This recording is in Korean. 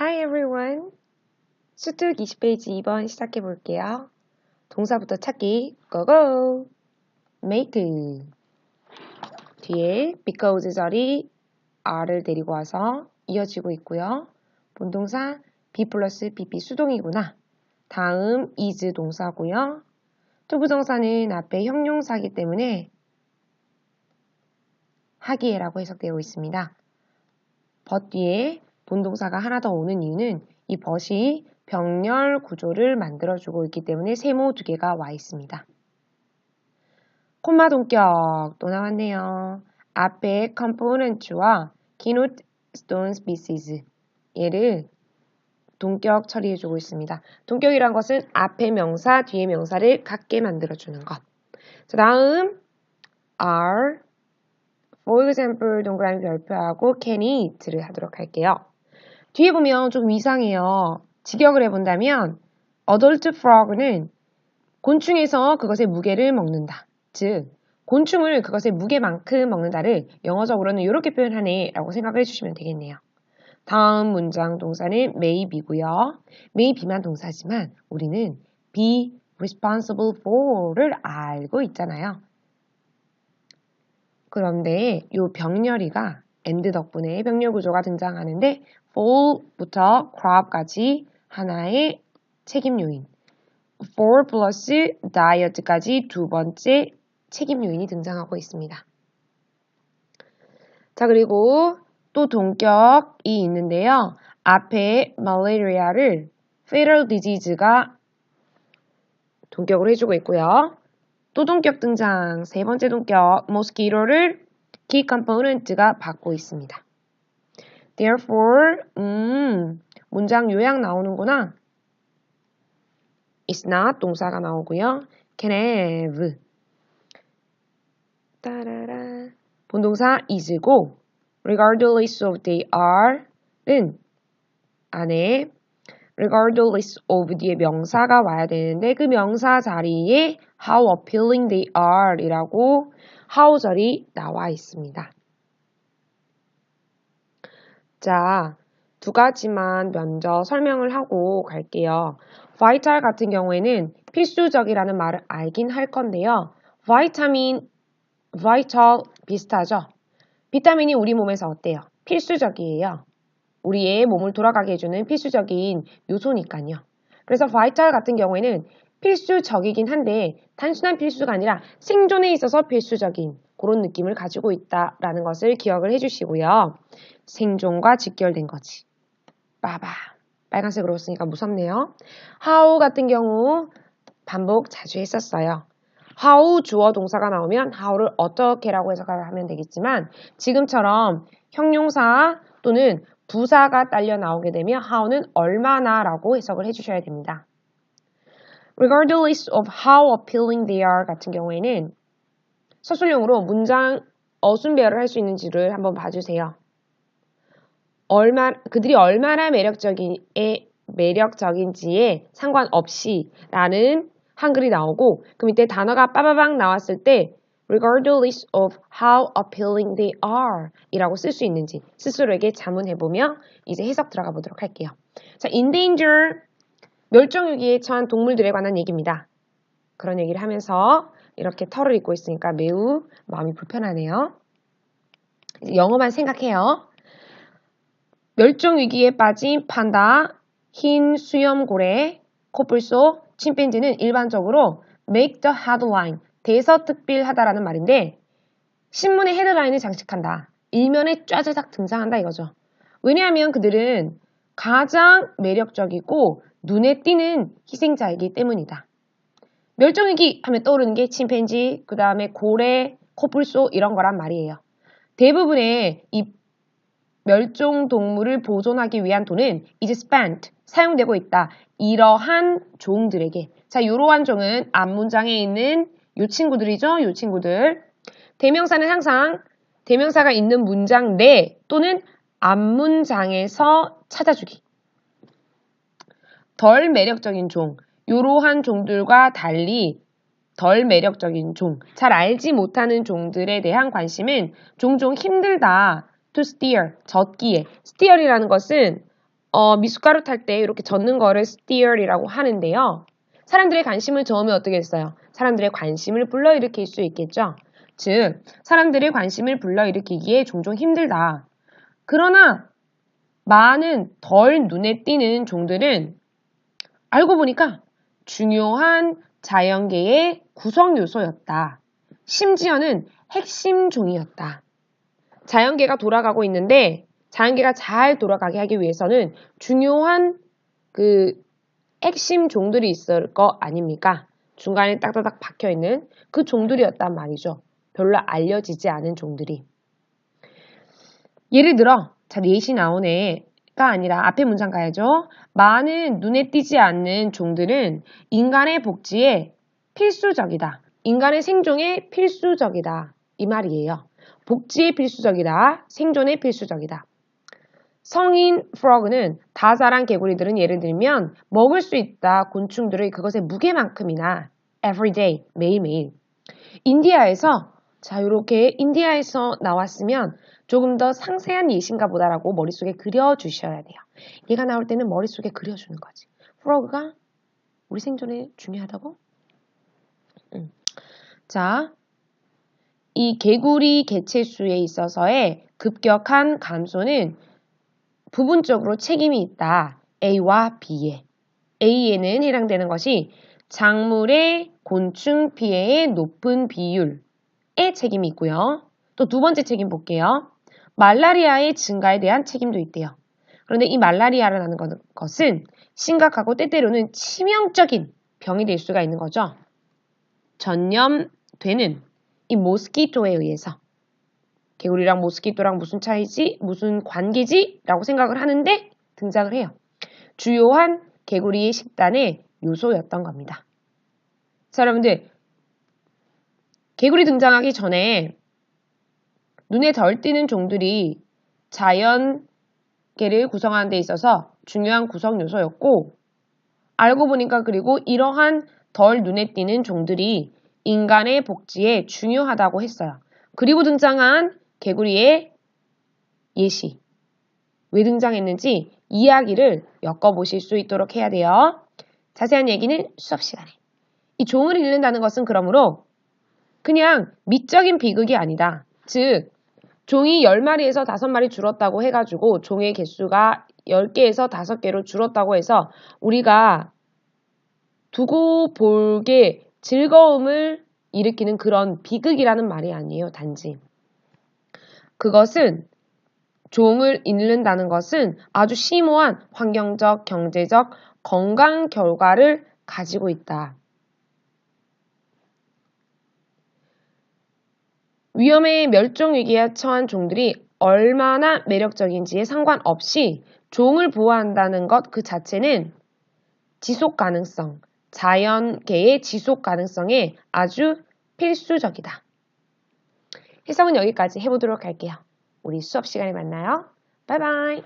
Hi everyone. 수특 20페이지 2번 시작해 볼게요. 동사부터 찾기 고고! make 뒤에 because 절이 are를 데리고 와서 이어지고 있고요. 본동사 be 플러스 pp 수동이구나. 다음 is 동사고요. 투부정사는 앞에 형용사이기 때문에 하기에라고 해석되어 있습니다. but 뒤에 본동사가 하나 더 오는 이유는 이 but이 병렬 구조를 만들어주고 있기 때문에 세모 두 개가 와 있습니다. 콤마 동격 또 나왔네요. 앞에 component와 keynote stone species 얘를 동격 처리해주고 있습니다. 동격이란 것은 앞에 명사, 뒤에 명사를 같게 만들어주는 것. 자, 다음 are for example 동그라미 별표하고 can eat를 하도록 할게요. 뒤에 보면 좀 이상해요. 직역을 해본다면 adult frog는 곤충에서 그것의 무게를 먹는다. 즉 곤충을 그것의 무게만큼 먹는다를 영어적으로는 이렇게 표현하네 라고 생각을 해주시면 되겠네요. 다음 문장 동사는 may be고요. may be만 동사지만 우리는 be responsible for를 알고 있잖아요. 그런데 이 병렬이가 and 덕분에 병렬 구조가 등장하는데 fall부터 crop까지 하나의 책임 요인, for 플러스 diet까지 두 번째 책임 요인이 등장하고 있습니다. 자, 그리고 또 동격이 있는데요. 앞에 malaria를 fatal disease가 동격을 해주고 있고요. 또 동격 등장, 세 번째 동격 mosquito를 key component가 받고 있습니다. Therefore, 문장 요약 나오는구나. It's not 동사가 나오고요. Can have 따라라 본동사 is고 regardless of they are는 안에 regardless of 뒤에 명사가 와야 되는데 그 명사 자리에 how appealing they are 이라고 how 절이 나와 있습니다. 자, 두 가지만 먼저 설명을 하고 갈게요. vital 같은 경우에는 필수적이라는 말을 알긴 할 건데요. 비타민, vital 비슷하죠? 비타민이 우리 몸에서 어때요? 필수적이에요. 우리의 몸을 돌아가게 해주는 필수적인 요소니까요. 그래서 vital 같은 경우에는 필수적이긴 한데 단순한 필수가 아니라 생존에 있어서 필수적인 그런 느낌을 가지고 있다라는 것을 기억을 해주시고요. 생존과 직결된 거지. 빠바. 빨간색으로 쓰니까 무섭네요. how 같은 경우 반복 자주 했었어요. how 주어 동사가 나오면 how를 어떻게라고 해석을 하면 되겠지만 지금처럼 형용사 또는 부사가 딸려 나오게 되면 how는 얼마나 라고 해석을 해주셔야 됩니다. Regardless of how appealing they are 같은 경우에는 서술형으로 문장 어순배열을 할 수 있는지를 한번 봐주세요. 그들이 얼마나 매력적인지에 상관없이 라는 한글이 나오고 그 밑에 단어가 빠바방 나왔을 때 regardless of how appealing they are 이라고 쓸 수 있는지 스스로에게 자문해보며 이제 해석 들어가 보도록 할게요. 자, endanger 멸종위기에 처한 동물들에 관한 얘기입니다. 그런 얘기를 하면서 이렇게 털을 입고 있으니까 매우 마음이 불편하네요. 영어만 생각해요. 멸종위기에 빠진 판다, 흰 수염고래, 코뿔소, 침팬지는 일반적으로 make the headline, 대서특필하다라는 말인데 신문의 헤드라인을 장식한다. 일면에 쫘자작 등장한다 이거죠. 왜냐하면 그들은 가장 매력적이고 눈에 띄는 희생자이기 때문이다. 멸종위기 하면 떠오르는 게 침팬지, 그 다음에 고래, 코뿔소 이런 거란 말이에요. 대부분의 이 멸종동물을 보존하기 위한 돈은 이제 spent, 사용되고 있다. 이러한 종들에게. 자, 이러한 종은 앞문장에 있는 요 친구들이죠. 요 친구들. 대명사는 항상 대명사가 있는 문장 내 또는 앞문장에서 찾아주기. 덜 매력적인 종. 이러한 종들과 달리 덜 매력적인 종, 잘 알지 못하는 종들에 대한 관심은 종종 힘들다. to steer, 젖기에. steer이라는 것은 미숫가루 탈 때 이렇게 젓는 거를 steer이라고 하는데요. 사람들의 관심을 저으면 어떻게 했어요? 사람들의 관심을 불러일으킬 수 있겠죠? 즉, 사람들의 관심을 불러일으키기에 종종 힘들다. 그러나 많은 덜 눈에 띄는 종들은 알고 보니까 중요한 자연계의 구성 요소였다. 심지어는 핵심 종이었다. 자연계가 돌아가고 있는데 자연계가 잘 돌아가게 하기 위해서는 중요한 그 핵심 종들이 있을 거 아닙니까? 중간에 딱딱딱 박혀있는 그 종들이었단 말이죠. 별로 알려지지 않은 종들이. 예를 들어, 자, 넷이 나오네가 아니라 앞에 문장 가야죠. 많은 눈에 띄지 않는 종들은 인간의 복지에 필수적이다. 인간의 생존에 필수적이다. 이 말이에요. 복지에 필수적이다. 생존에 필수적이다. 성인 프로그는 다 자란 개구리들은 예를 들면 먹을 수 있다 곤충들의 그것의 무게만큼이나 everyday, 매일매일. 인디아에서 자 이렇게 인디아에서 나왔으면 조금 더 상세한 예신가 보다라고 머릿속에 그려주셔야 돼요. 얘가 나올 때는 머릿속에 그려주는 거지. 프로그가 우리 생존에 중요하다고? 자, 이 개구리 개체수에 있어서의 급격한 감소는 부분적으로 책임이 있다. A와 B에. A에는 해당되는 것이 작물의 곤충 피해의 높은 비율에 책임이 있고요. 또 두 번째 책임 볼게요. 말라리아의 증가에 대한 책임도 있대요. 그런데 이 말라리아라는 것은 심각하고 때때로는 치명적인 병이 될 수가 있는 거죠. 전염되는 이 모스키토에 의해서 개구리랑 모스키토랑 무슨 차이지? 무슨 관계지? 라고 생각을 하는데 등장을 해요. 주요한 개구리의 식단의 요소였던 겁니다. 자, 여러분들 개구리 등장하기 전에 눈에 덜 띄는 종들이 자연계를 구성하는 데 있어서 중요한 구성 요소였고 알고 보니까 그리고 이러한 덜 눈에 띄는 종들이 인간의 복지에 중요하다고 했어요. 그리고 등장한 개구리의 예시. 왜 등장했는지 이야기를 엮어보실 수 있도록 해야 돼요. 자세한 얘기는 수업 시간에. 이 종을 잃는다는 것은 그러므로 그냥 미적인 비극이 아니다. 즉, 종이 10마리에서 5마리 줄었다고 해가지고 종의 개수가 10개에서 5개로 줄었다고 해서 우리가 두고 볼게 즐거움을 일으키는 그런 비극이라는 말이 아니에요. 단지. 그것은 종을 잃는다는 것은 아주 심오한 환경적, 경제적, 건강 결과를 가지고 있다. 위험의 멸종 위기에 처한 종들이 얼마나 매력적인지에 상관없이 종을 보호한다는 것 그 자체는 지속 가능성, 자연계의 지속 가능성에 아주 필수적이다. 해석은 여기까지 해보도록 할게요. 우리 수업 시간에 만나요. 바이바이.